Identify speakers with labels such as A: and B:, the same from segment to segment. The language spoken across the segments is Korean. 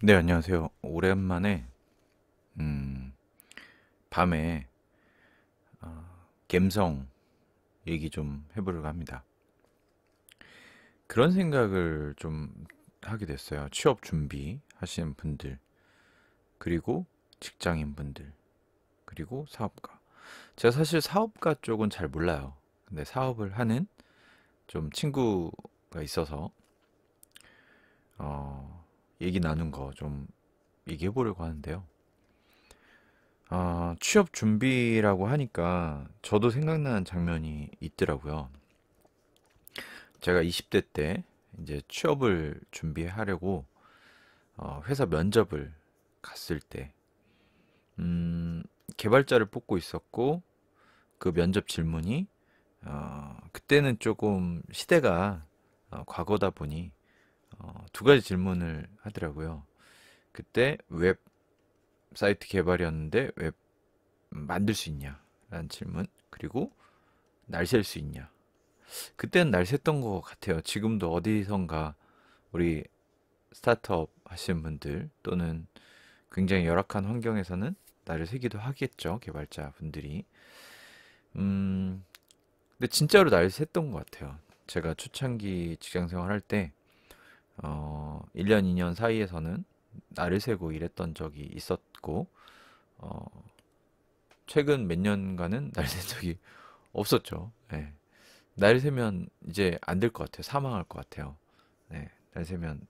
A: 네, 안녕하세요. 오랜만에 음, 밤에 갬성 얘기 좀 해보려고 합니다. 그런 생각을 좀 하게 됐어요. 취업 준비 하시는 분들, 그리고 직장인 분들, 그리고 사업가. 제가 사실 사업가 쪽은 잘 몰라요. 근데 사업을 하는 좀 친구가 있어서 얘기 나눈 거 좀 얘기해 보려고 하는데요. 취업 준비라고 하니까 저도 생각나는 장면이 있더라고요. 제가 20대 때 이제 취업을 준비하려고 회사 면접을 갔을 때, 개발자를 뽑고 있었고, 그 면접 질문이, 그때는 조금 시대가 과거다 보니, 두 가지 질문을 하더라고요. 그때 웹사이트 개발이었는데, 웹 만들 수 있냐? 라는 질문. 그리고 날 셀 수 있냐? 그때는 날 샜던 것 같아요. 지금도 어디선가 우리 스타트업 하시는 분들 또는 굉장히 열악한 환경에서는 날을 새기도 하겠죠. 개발자 분들이. 음, 근데 진짜로 날 샜던 것 같아요. 제가 초창기 직장 생활할 때, 1년, 2년 사이에서는 날을 새고 일했던 적이 있었고, 어, 최근 몇 년간은 날 샌 적이 없었죠. 네. 날 새면 이제 안 될 것 같아요. 사망할 것 같아요. 네. 날 새면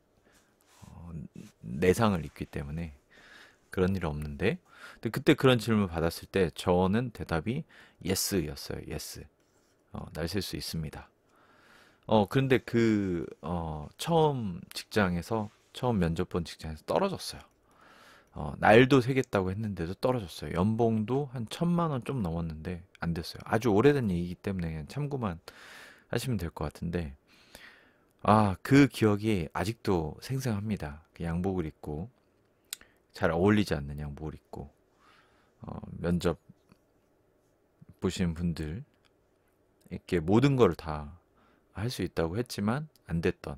A: 내상을 입기 때문에 그런 일은 없는데, 근데 그때 그런 질문 받았을 때 저는 대답이 예스였어요. 예스. 날 셀 수 있습니다. 그런데 처음 직장에서, 처음 면접 본 직장에서 떨어졌어요. 날도 새겠다고 했는데도 떨어졌어요. 연봉도 한 1,000만 원 좀 넘었는데 안 됐어요. 아주 오래된 얘기이기 때문에 그냥 참고만 하시면 될 것 같은데, 그 기억이 아직도 생생합니다. 그 양복을 입고, 잘 어울리지 않는 양복을 입고, 면접 보시는 분들, 이렇게 모든 걸 다 할 수 있다고 했지만 안 됐던.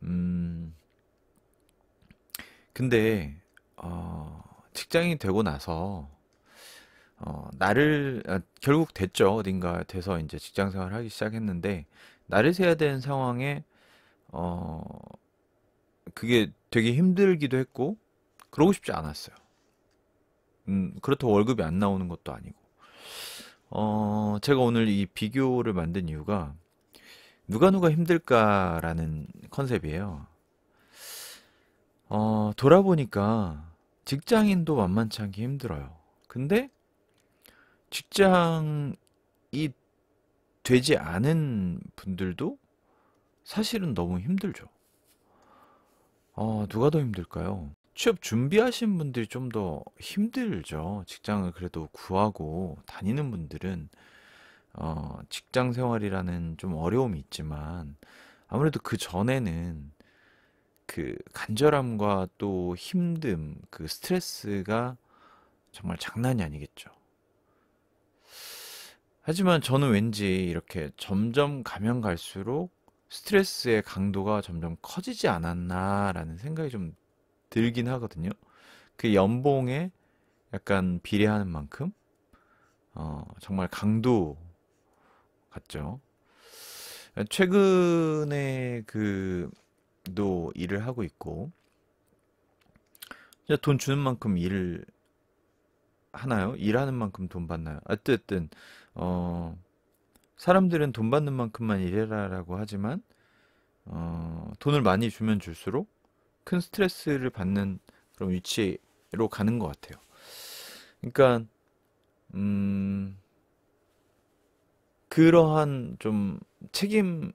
A: 음, 근데 직장이 되고 나서 결국 됐죠. 어딘가 돼서 이제 직장 생활을 하기 시작했는데 나를 세야 되는 상황에 어, 그게 되게 힘들기도 했고 그러고 싶지 않았어요. 그렇다고 월급이 안 나오는 것도 아니고. 제가 오늘 이 비교를 만든 이유가 누가 힘들까라는 컨셉이에요. 돌아보니까 직장인도 만만치 않게 힘들어요. 근데 직장이 되지 않은 분들도 사실은 너무 힘들죠. 누가 더 힘들까요? 취업 준비하신 분들이 좀 더 힘들죠. 직장을 그래도 구하고 다니는 분들은 직장 생활이라는 좀 어려움이 있지만 아무래도 그 전에는 그 간절함과 또 힘듦, 그 스트레스가 정말 장난이 아니겠죠. 하지만 저는 왠지 이렇게 점점 가면 갈수록 스트레스의 강도가 점점 커지지 않았나라는 생각이 좀 들긴 하거든요. 그 연봉에 약간 비례하는 만큼, 정말 강도 같죠. 최근에 도 일을 하고 있고, 진짜 돈 주는 만큼 일을 하나요? 일하는 만큼 돈 받나요? 어쨌든, 어, 사람들은 돈 받는 만큼만 일해라라고 하지만, 돈을 많이 주면 줄수록 큰 스트레스를 받는 그런 위치로 가는 것 같아요. 그러니까, 음, 그러한 좀 책임이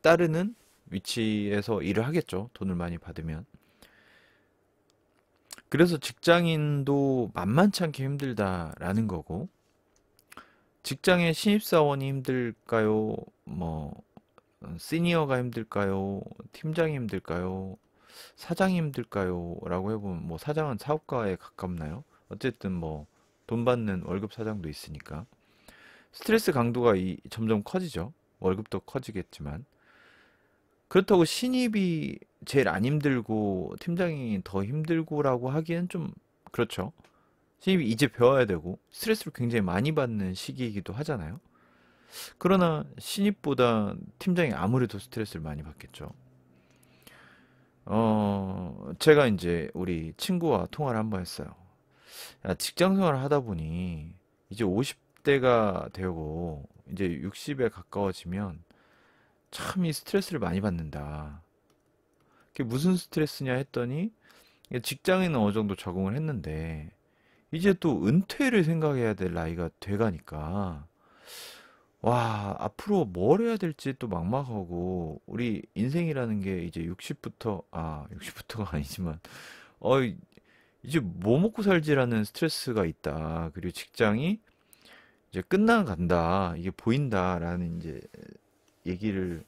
A: 따르는 위치에서 일을 하겠죠. 돈을 많이 받으면. 그래서 직장인도 만만치 않게 힘들다라는 거고, 직장의 신입사원이 힘들까요? 뭐, 시니어가 힘들까요? 팀장이 힘들까요? 사장이 힘들까요? 라고 해보면, 뭐, 사장은 사업가에 가깝나요? 어쨌든 뭐, 돈 받는 월급 사장도 있으니까. 스트레스 강도가 점점 커지죠. 월급도 커지겠지만. 그렇다고 신입이 제일 안 힘들고 팀장이 더 힘들고라고 하기엔 좀 그렇죠. 신입이 이제 배워야 되고 스트레스를 굉장히 많이 받는 시기이기도 하잖아요. 그러나 신입보다 팀장이 아무래도 스트레스를 많이 받겠죠. 제가 이제 우리 친구와 통화를 한번 했어요. 야, 직장 생활을 하다 보니 이제 50대가 되고 이제 60에 가까워지면 참 이 스트레스를 많이 받는다. 그게 무슨 스트레스냐 했더니 직장에는 어느 정도 적응을 했는데 이제 또 은퇴를 생각해야 될 나이가 돼가니까 와, 앞으로 뭘 해야 될지 또 막막하고 우리 인생이라는 게 이제 60부터가 아니지만 어 이제 뭐 먹고 살지라는 스트레스가 있다. 그리고 직장이 이제 끝나간다. 이게 보인다라는 이제 얘기를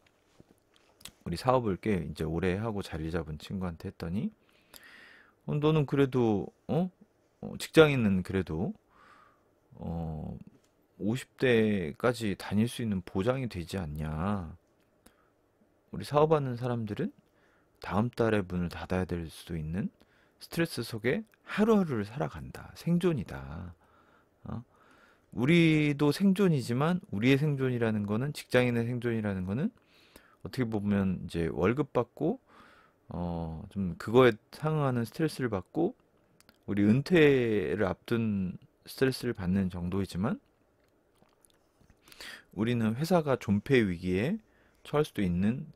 A: 우리 사업을 꽤 이제 오래 하고 자리 잡은 친구한테 했더니 너는 그래도 직장인은 그래도 어 50대까지 다닐 수 있는 보장이 되지 않냐. 우리 사업하는 사람들은 다음 달에 문을 닫아야 될 수도 있는 스트레스 속에 하루하루를 살아간다. 생존이다. 어? 우리도 생존이지만 우리의 생존이라는 거는 직장인의 생존이라는 거는 어떻게 보면 이제 월급 받고 좀 그거에 상응하는 스트레스를 받고 우리 은퇴를 앞둔 스트레스를 받는 정도이지만 우리는 회사가 존폐 위기에 처할 수도 있는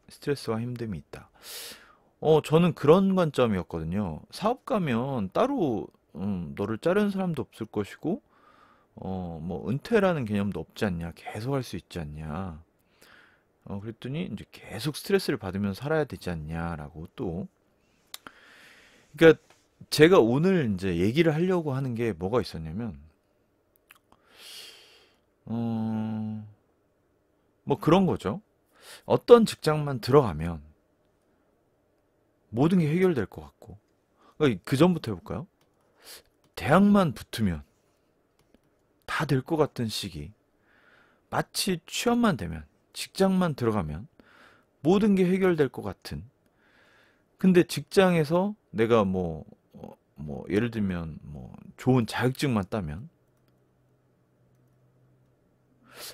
A: 스트레스와 힘듦이 있다. 저는 그런 관점이었거든요. 사업 가면 따로 너를 자르는 사람도 없을 것이고 뭐 은퇴라는 개념도 없지 않냐. 계속 할 수 있지 않냐. 그랬더니 이제 계속 스트레스를 받으면서 살아야 되지 않냐라고 또. 그러니까 제가 오늘 이제 얘기를 하려고 하는 게 뭐가 있었냐면, 어, 뭐 그런 거죠. 어떤 직장만 들어가면 모든 게 해결될 것 같고. 그러니까 그 전부터 해볼까요? 대학만 붙으면 다 될 것 같은 시기. 마치 취업만 되면, 직장만 들어가면 모든 게 해결될 것 같은. 근데 직장에서 내가 뭐 예를 들면 뭐 좋은 자격증만 따면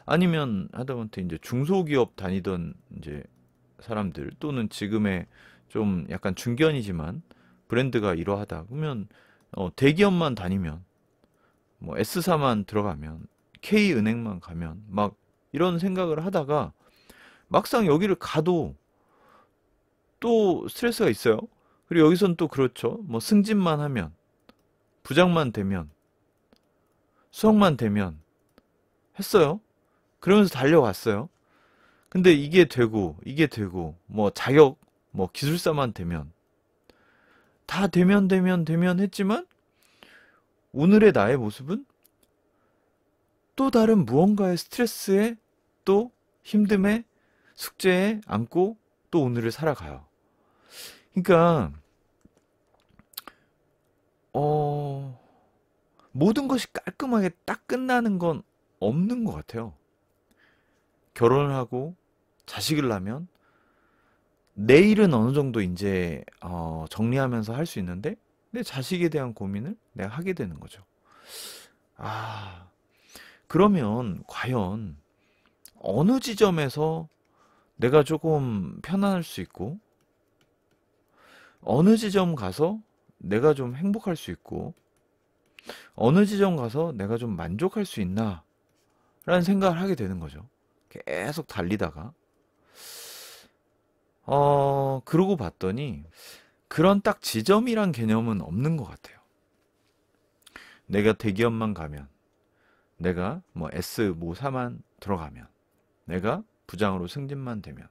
A: 아니면 하다못해 이제 중소기업 다니던 이제 사람들 또는 지금의 좀 약간 중견이지만 브랜드가 이러하다 그러면 대기업만 다니면 뭐 S사만 들어가면 K은행만 가면 막 이런 생각을 하다가 막상 여기를 가도 또 스트레스가 있어요. 그리고 여기선 또 그렇죠. 뭐 승진만 하면 부장만 되면 수석만 되면 했어요. 그러면서 달려왔어요. 근데 이게 되고, 뭐 자격, 뭐 기술사만 되면, 다 되면 했지만, 오늘의 나의 모습은 또 다른 무언가의 스트레스에, 또 힘듦에, 숙제에 안고, 또 오늘을 살아가요. 그러니까, 어, 모든 것이 깔끔하게 딱 끝나는 건 없는 것 같아요. 결혼을 하고, 자식을 낳으면, 내일은 어느 정도 이제 정리하면서 할 수 있는데 내 자식에 대한 고민을 내가 하게 되는 거죠. 아, 그러면 과연 어느 지점에서 내가 조금 편안할 수 있고 어느 지점 가서 내가 좀 행복할 수 있고 어느 지점 가서 내가 좀 만족할 수 있나 라는 생각을 하게 되는 거죠. 계속 달리다가 그러고 봤더니 그런 딱 지점이란 개념은 없는 것 같아요. 내가 대기업만 가면, 내가 뭐 S 모사만 들어가면, 내가 부장으로 승진만 되면,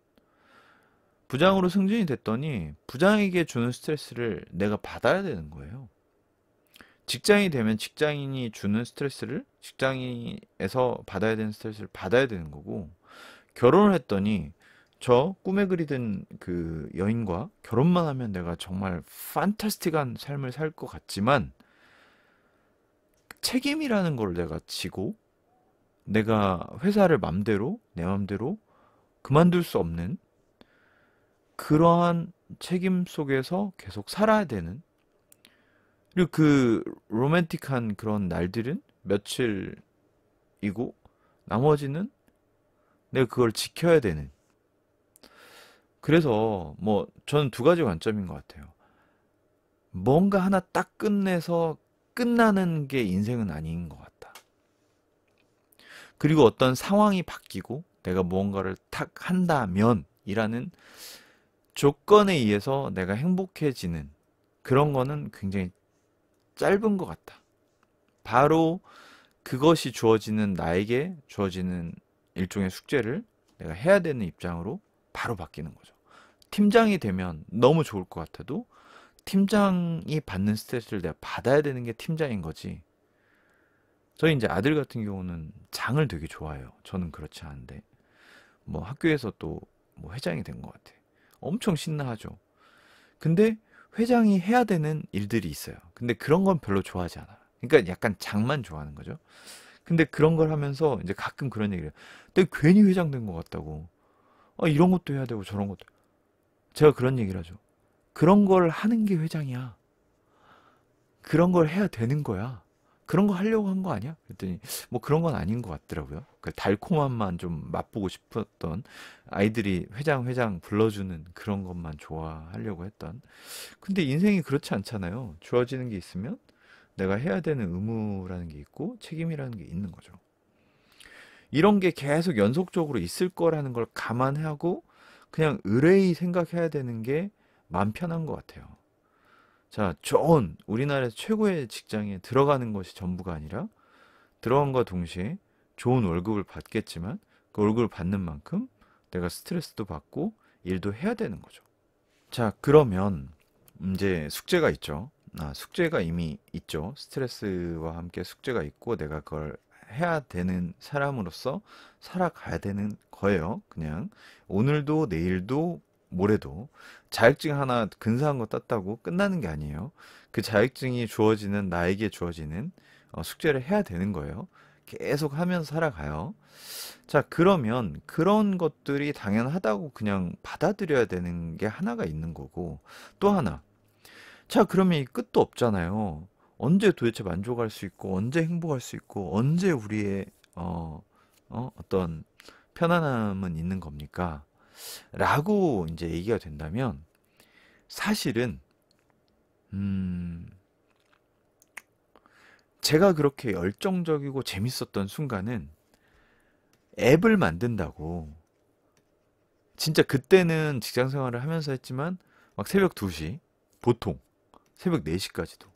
A: 부장으로 승진이 됐더니 부장에게 주는 스트레스를 내가 받아야 되는 거예요. 직장이 되면 직장인이 주는 스트레스를 직장에서 받아야 되는 스트레스를 받아야 되는 거고, 결혼을 했더니 저 꿈에 그리던 그 여인과 결혼만 하면 내가 정말 판타스틱한 삶을 살 것 같지만 책임이라는 걸 내가 지고 내가 회사를 맘대로 내 맘대로 그만둘 수 없는 그러한 책임 속에서 계속 살아야 되는, 그리고 그 로맨틱한 그런 날들은 며칠이고 나머지는 내가 그걸 지켜야 되는. 그래서 뭐 저는 두 가지 관점인 것 같아요. 뭔가 하나 딱 끝내서 끝나는 게 인생은 아닌 것 같다. 그리고 어떤 상황이 바뀌고 내가 무언가를 탁 한다면 이라는 조건에 의해서 내가 행복해지는 그런 거는 굉장히 짧은 것 같다. 바로 그것이 주어지는, 나에게 주어지는 일종의 숙제를 내가 해야 되는 입장으로 바로 바뀌는 거죠. 팀장이 되면 너무 좋을 것 같아도 팀장이 받는 스트레스를 내가 받아야 되는 게 팀장인 거지. 저희 이제 아들 같은 경우는 장을 되게 좋아해요. 저는 그렇지 않은데 뭐 학교에서 또 뭐 회장이 된 것 같아. 엄청 신나하죠. 근데 회장이 해야 되는 일들이 있어요. 근데 그런 건 별로 좋아하지 않아. 그러니까 약간 장만 좋아하는 거죠. 근데 그런 걸 하면서 이제 가끔 그런 얘기를 해요. 내가 괜히 회장 된 것 같다고. 이런 것도 해야 되고 저런 것도. 제가 그런 얘기를 하죠. 그런 걸 하는 게 회장이야. 그런 걸 해야 되는 거야. 그런 거 하려고 한 거 아니야? 그랬더니 뭐 그런 건 아닌 것 같더라고요. 그 달콤함만 좀 맛보고 싶었던, 아이들이 회장 회장 불러주는 그런 것만 좋아하려고 했던. 근데 인생이 그렇지 않잖아요. 주어지는 게 있으면 내가 해야 되는 의무라는 게 있고 책임이라는 게 있는 거죠. 이런 게 계속 연속적으로 있을 거라는 걸 감안하고 그냥 의뢰히 생각해야 되는 게 마음 편한 것 같아요. 자, 좋은 우리나라에서 최고의 직장에 들어가는 것이 전부가 아니라 들어간과 동시에 좋은 월급을 받겠지만 그 월급을 받는 만큼 내가 스트레스도 받고 일도 해야 되는 거죠. 자, 그러면 이제 숙제가 있죠. 숙제가 이미 있죠. 스트레스와 함께 숙제가 있고 내가 그걸 해야 되는 사람으로서 살아가야 되는 거예요. 그냥 오늘도 내일도 모레도 자격증 하나 근사한 거 땄다고 끝나는 게 아니에요. 그 자격증이 주어지는, 나에게 주어지는 숙제를 해야 되는 거예요. 계속 하면서 살아가요. 자, 그러면 그런 것들이 당연하다고 그냥 받아들여야 되는 게 하나가 있는 거고, 또 하나. 자, 그러면 이 끝도 없잖아요. 언제 도대체 만족할 수 있고, 언제 행복할 수 있고, 언제 우리의, 어떤 편안함은 있는 겁니까? 라고 이제 얘기가 된다면, 사실은, 음, 제가 그렇게 열정적이고 재밌었던 순간은 앱을 만든다고, 진짜 그때는 직장 생활을 하면서 했지만, 막 새벽 2시, 보통, 새벽 4시까지도.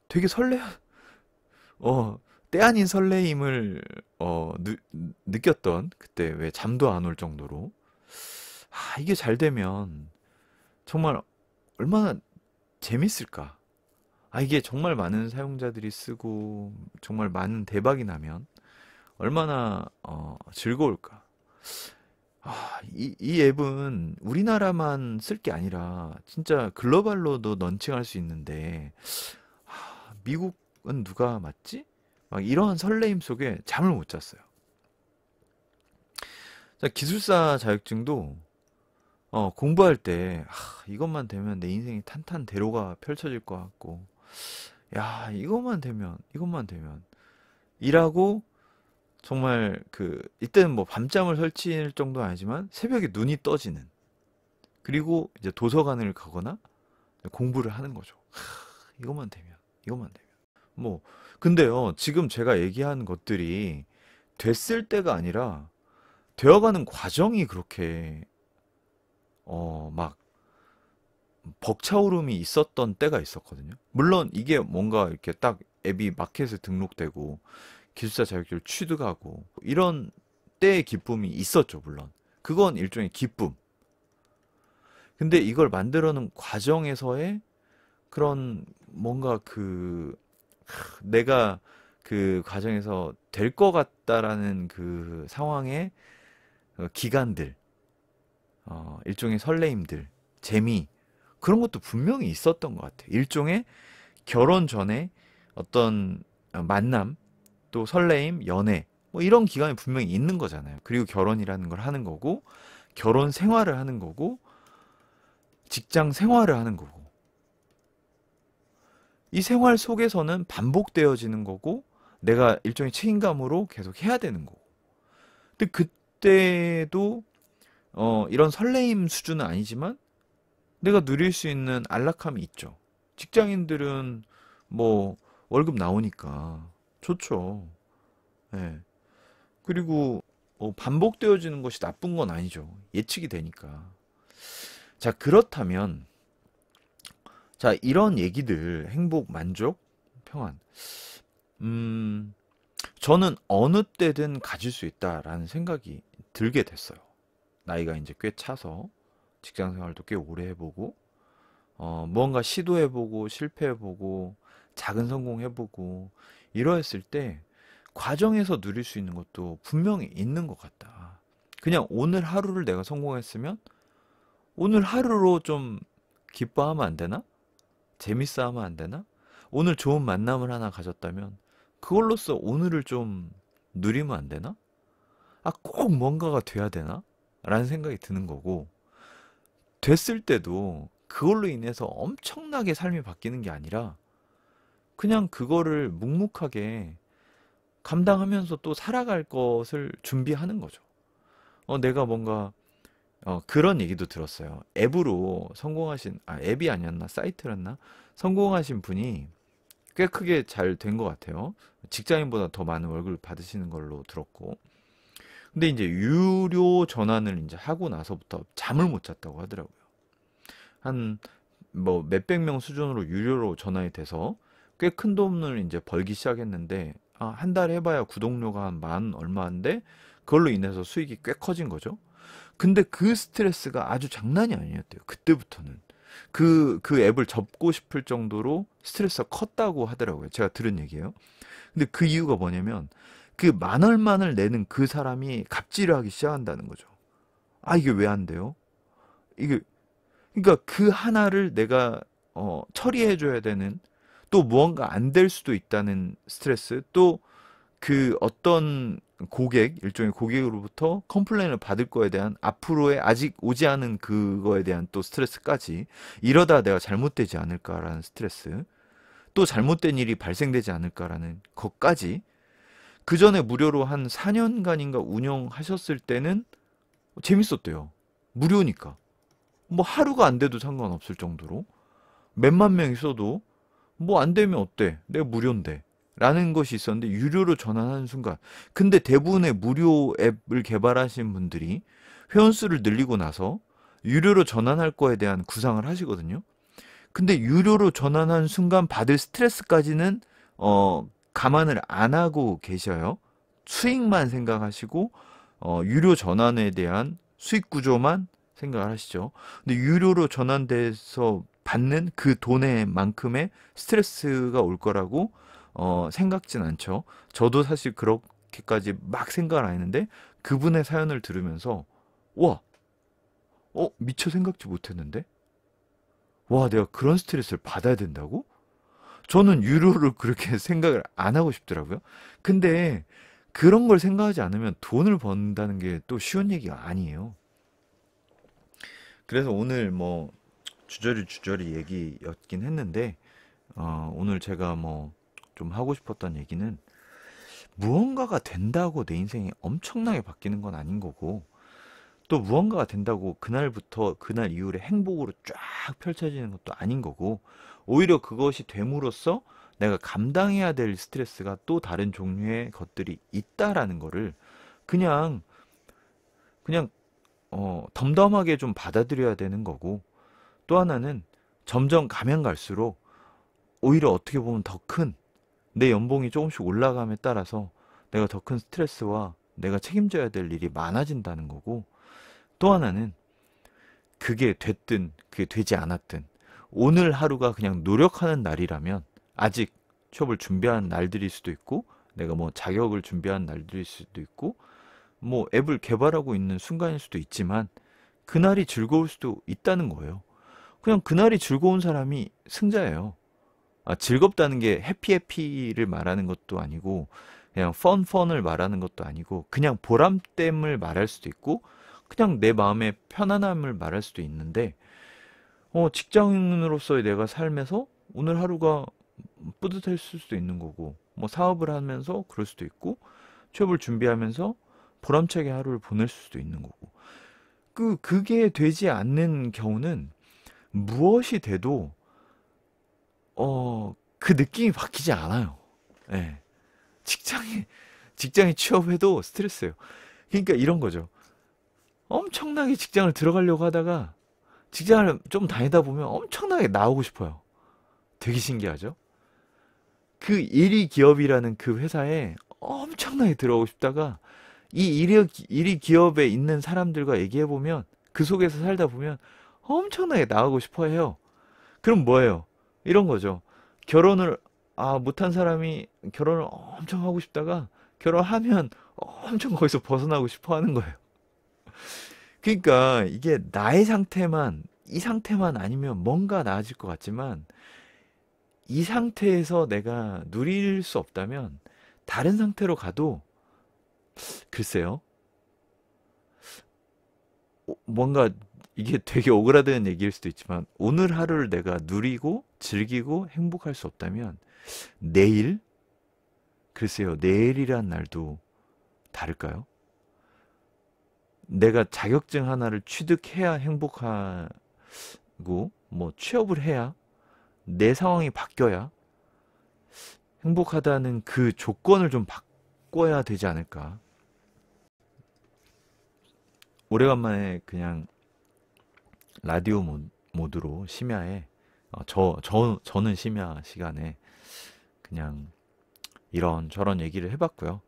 A: 되게 어, 때 아닌 설레임을, 느꼈던, 그때 왜 잠도 안 올 정도로. 이게 잘 되면 정말 얼마나 재밌을까. 이게 정말 많은 사용자들이 쓰고, 정말 많은 대박이 나면 얼마나, 즐거울까. 이 앱은 우리나라만 쓸 게 아니라 진짜 글로벌로도 런칭할 수 있는데, 미국은 누가 맞지? 막 이런 설레임 속에 잠을 못 잤어요. 자, 기술사 자격증도 공부할 때 이것만 되면 내 인생이 탄탄대로가 펼쳐질 것 같고, 야, 이것만 되면 일하고 정말 이때는 뭐 밤잠을 설칠 정도는 아니지만 새벽에 눈이 떠지는, 그리고 이제 도서관을 가거나 공부를 하는 거죠. 이것만 되면. 뭐, 근데요, 지금 제가 얘기한 것들이 됐을 때가 아니라 되어가는 과정이 그렇게, 막 벅차오름이 있었던 때가 있었거든요. 물론 이게 뭔가 이렇게 딱 앱이 마켓에 등록되고 기술사 자격증을 취득하고 이런 때의 기쁨이 있었죠, 물론. 그건 일종의 기쁨. 근데 이걸 만들어 놓은 과정에서의 그런 뭔가 내가 그 과정에서 될 것 같다라는 그 상황의 기간들, 일종의 설레임들, 재미, 그런 것도 분명히 있었던 것 같아요. 일종의 결혼 전에 어떤 만남, 또 설레임, 연애, 뭐 이런 기간이 분명히 있는 거잖아요. 그리고 결혼이라는 걸 하는 거고, 결혼 생활을 하는 거고, 직장 생활을 하는 거고, 이 생활 속에서는 반복되어지는 거고, 내가 일종의 책임감으로 계속 해야 되는 거고. 근데 그때도 이런 설레임 수준은 아니지만 내가 누릴 수 있는 안락함이 있죠. 직장인들은 뭐 월급 나오니까 좋죠. 예. 그리고 반복되어지는 것이 나쁜 건 아니죠. 예측이 되니까. 자, 그렇다면 자, 이런 얘기들, 행복, 만족, 평안. 음, 저는 어느 때든 가질 수 있다라는 생각이 들게 됐어요. 나이가 이제 꽤 차서 직장 생활도 꽤 오래 해보고, 무언가 시도해보고, 실패해보고, 작은 성공해보고, 이러했을 때, 과정에서 누릴 수 있는 것도 분명히 있는 것 같다. 그냥 오늘 하루를 내가 성공했으면, 오늘 하루로 좀 기뻐하면 안 되나? 재밌어 하면 안 되나? 오늘 좋은 만남을 하나 가졌다면, 그걸로써 오늘을 좀 누리면 안 되나? 아, 꼭 뭔가가 돼야 되나? 라는 생각이 드는 거고, 됐을 때도 그걸로 인해서 엄청나게 삶이 바뀌는 게 아니라 그냥 그거를 묵묵하게 감당하면서 또 살아갈 것을 준비하는 거죠. 내가 뭔가 그런 얘기도 들었어요. 앱으로 성공하신 앱이 아니었나 사이트였나 성공하신 분이 꽤 크게 잘 된 것 같아요. 직장인보다 더 많은 월급을 받으시는 걸로 들었고. 근데 이제 유료 전환을 이제 하고 나서부터 잠을 못 잤다고 하더라고요. 한 뭐 몇백 명 수준으로 유료로 전환이 돼서 꽤 큰 돈을 이제 벌기 시작했는데 한 달에 해봐야 구독료가 한 만 얼마인데 그걸로 인해서 수익이 꽤 커진 거죠. 근데 그 스트레스가 아주 장난이 아니었대요. 그때부터는. 그 앱을 접고 싶을 정도로 스트레스가 컸다고 하더라고요. 제가 들은 얘기예요. 근데 그 이유가 뭐냐면 그 만 얼마를 내는 그 사람이 갑질을 하기 시작한다는 거죠. 이게 왜 안 돼요? 이게 그러니까 그 하나를 내가 처리해 줘야 되는 또 무언가 안 될 수도 있다는 스트레스 또 그 어떤 고객 일종의 고객으로부터 컴플레인을 받을 거에 대한 앞으로의 아직 오지 않은 그거에 대한 또 스트레스까지 이러다 내가 잘못되지 않을까라는 스트레스 또 잘못된 일이 발생되지 않을까라는 것까지 그 전에 무료로 한 4년간인가 운영하셨을 때는 재밌었대요. 무료니까. 뭐 하루가 안 돼도 상관없을 정도로 몇만 명 있어도 뭐 안 되면 어때? 내가 무료인데. 라는 것이 있었는데 유료로 전환하는 순간 근데 대부분의 무료 앱을 개발하신 분들이 회원수를 늘리고 나서 유료로 전환할 거에 대한 구상을 하시거든요. 근데 유료로 전환한 순간 받을 스트레스까지는 감안을 안 하고 계셔요. 수익만 생각하시고 유료 전환에 대한 수익 구조만 생각을 하시죠. 근데 유료로 전환돼서 받는 그 돈의 만큼의 스트레스가 올 거라고 생각진 않죠. 저도 사실 그렇게까지 막 생각을 안 했는데 그분의 사연을 들으면서 와, 미처 생각지 못했는데 와, 내가 그런 스트레스를 받아야 된다고? 저는 유료를 그렇게 생각을 안 하고 싶더라고요. 근데 그런 걸 생각하지 않으면 돈을 번다는 게 또 쉬운 얘기가 아니에요. 그래서 오늘 뭐 주저리 얘기였긴 했는데 오늘 제가 뭐 좀 하고 싶었던 얘기는 무언가가 된다고 내 인생이 엄청나게 바뀌는 건 아닌 거고 또 무언가가 된다고 그날부터 그날 이후에 행복으로 쫙 펼쳐지는 것도 아닌 거고 오히려 그것이 됨으로써 내가 감당해야 될 스트레스가 또 다른 종류의 것들이 있다라는 거를 그냥 그냥 덤덤하게 좀 받아들여야 되는 거고 또 하나는 점점 가면 갈수록 오히려 어떻게 보면 더 큰 내 연봉이 조금씩 올라감에 따라서 내가 더 큰 스트레스와 내가 책임져야 될 일이 많아진다는 거고 또 하나는 그게 됐든 그게 되지 않았든 오늘 하루가 그냥 노력하는 날이라면 아직 취업을 준비하는 날들일 수도 있고 내가 뭐 자격을 준비하는 날들일 수도 있고 뭐 앱을 개발하고 있는 순간일 수도 있지만 그날이 즐거울 수도 있다는 거예요. 그냥 그날이 즐거운 사람이 승자예요. 즐겁다는 게 해피를 말하는 것도 아니고 그냥 펀을 말하는 것도 아니고 그냥 보람됨을 말할 수도 있고 그냥 내 마음의 편안함을 말할 수도 있는데, 직장인으로서의 내가 삶에서 오늘 하루가 뿌듯했을 수도 있는 거고, 뭐 사업을 하면서 그럴 수도 있고, 취업을 준비하면서 보람차게 하루를 보낼 수도 있는 거고. 그게 되지 않는 경우는 무엇이 돼도, 그 느낌이 바뀌지 않아요. 예. 직장에, 직장에 취업해도 스트레스예요. 그러니까 이런 거죠. 엄청나게 직장을 들어가려고 하다가 직장을 좀 다니다 보면 엄청나게 나오고 싶어요. 되게 신기하죠? 그 일이 기업이라는 그 회사에 엄청나게 들어오고 싶다가 이 일이 기업에 있는 사람들과 얘기해 보면 그 속에서 살다 보면 엄청나게 나가고 싶어 해요. 그럼 뭐예요? 이런 거죠. 결혼을 못한 사람이 결혼을 엄청 하고 싶다가 결혼하면 엄청 거기서 벗어나고 싶어 하는 거예요. 그러니까 이게 나의 상태만 이 상태만 아니면 뭔가 나아질 것 같지만 이 상태에서 내가 누릴 수 없다면 다른 상태로 가도 글쎄요. 뭔가 이게 되게 오그라드는 얘기일 수도 있지만 오늘 하루를 내가 누리고 즐기고 행복할 수 없다면 내일? 글쎄요. 내일이란 날도 다를까요? 내가 자격증 하나를 취득해야 행복하고 뭐 취업을 해야 내 상황이 바뀌어야 행복하다는 그 조건을 좀 바꿔야 되지 않을까. 오래간만에 그냥 라디오 모드로 심야에 저는 심야 시간에 그냥 이런저런 얘기를 해봤고요.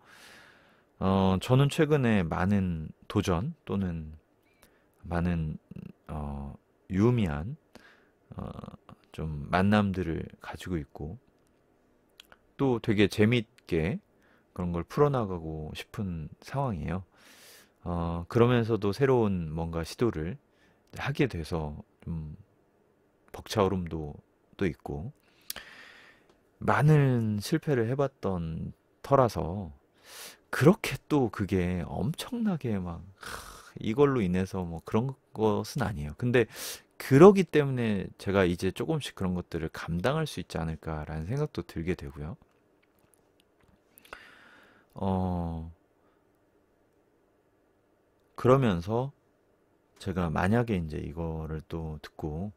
A: 저는 최근에 많은 도전 또는 많은 유의미한 어, 좀 만남들을 가지고 있고 또 되게 재밌게 그런 걸 풀어나가고 싶은 상황이에요. 그러면서도 새로운 뭔가 시도를 하게 돼서 좀 벅차오름도 또 있고 많은 실패를 해봤던 터라서 그렇게 또 그게 엄청나게 막 이걸로 인해서 뭐 그런 것은 아니에요. 근데 그러기 때문에 제가 이제 조금씩 그런 것들을 감당할 수 있지 않을까라는 생각도 들게 되고요. 어, 그러면서 제가 만약에 이제 이거를 또 듣고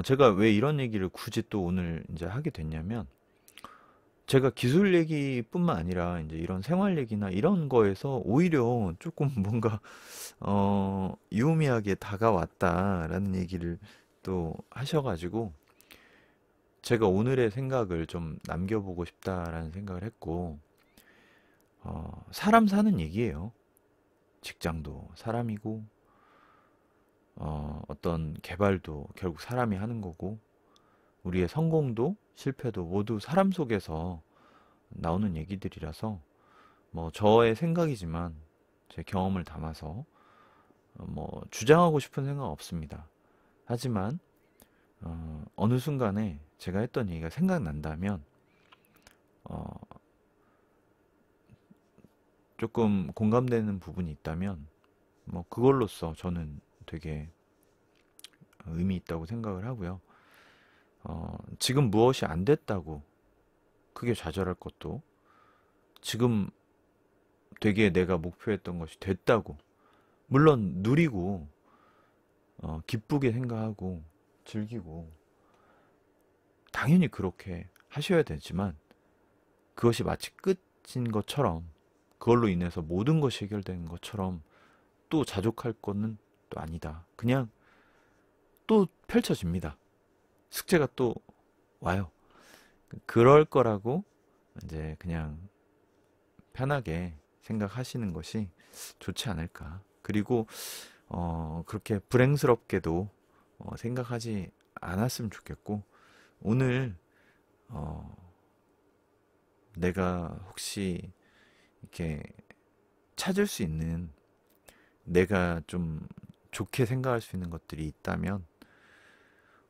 A: 제가 왜 이런 얘기를 굳이 또 오늘 이제 하게 됐냐면 제가 기술 얘기뿐만 아니라 이제 이런 생활 얘기나 이런 거에서 오히려 조금 뭔가 유의미하게 다가왔다라는 얘기를 또 하셔가지고 제가 오늘의 생각을 좀 남겨보고 싶다라는 생각을 했고 사람 사는 얘기예요. 직장도 사람이고 어떤 개발도 결국 사람이 하는 거고 우리의 성공도 실패도 모두 사람 속에서 나오는 얘기들이라서 뭐 저의 생각이지만 제 경험을 담아서 뭐 주장하고 싶은 생각 없습니다. 하지만 어느 순간에 제가 했던 얘기가 생각난다면 어, 조금 공감되는 부분이 있다면 뭐 그걸로써 저는 되게 의미 있다고 생각을 하고요. 지금 무엇이 안 됐다고 크게 좌절할 것도 지금 되게 내가 목표했던 것이 됐다고 물론 누리고 기쁘게 생각하고 즐기고 당연히 그렇게 하셔야 되지만 그것이 마치 끝인 것처럼 그걸로 인해서 모든 것이 해결되는 것처럼 또 자족할 거는 또 아니다. 그냥 또 펼쳐집니다. 숙제가 또 와요. 그럴 거라고 이제 그냥 편하게 생각하시는 것이 좋지 않을까. 그리고 그렇게 불행스럽게도 생각하지 않았으면 좋겠고 오늘 어, 내가 혹시 이렇게 찾을 수 있는 내가 좀 좋게 생각할 수 있는 것들이 있다면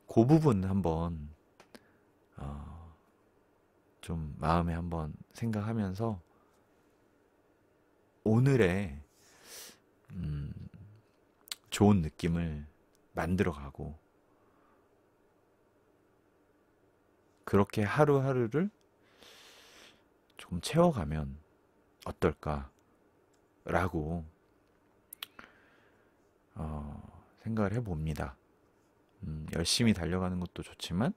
A: 그 부분 한번 어, 좀 마음에 한번 생각하면서 오늘의 음, 좋은 느낌을 만들어 가고 그렇게 하루하루를 조금 채워가면 어떨까라고 생각을 해봅니다. 열심히 달려가는 것도 좋지만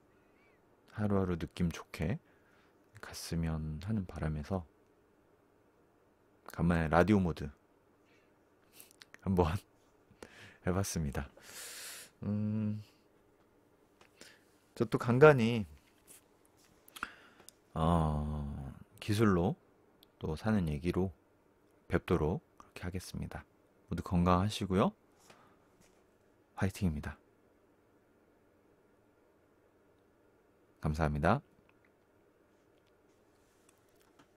A: 하루하루 느낌 좋게 갔으면 하는 바람에서 간만에 라디오 모드 한번 해봤습니다. 저 또 간간히 기술로 또 사는 얘기로 뵙도록 그렇게 하겠습니다. 모두 건강하시고요. 화이팅입니다. 감사합니다.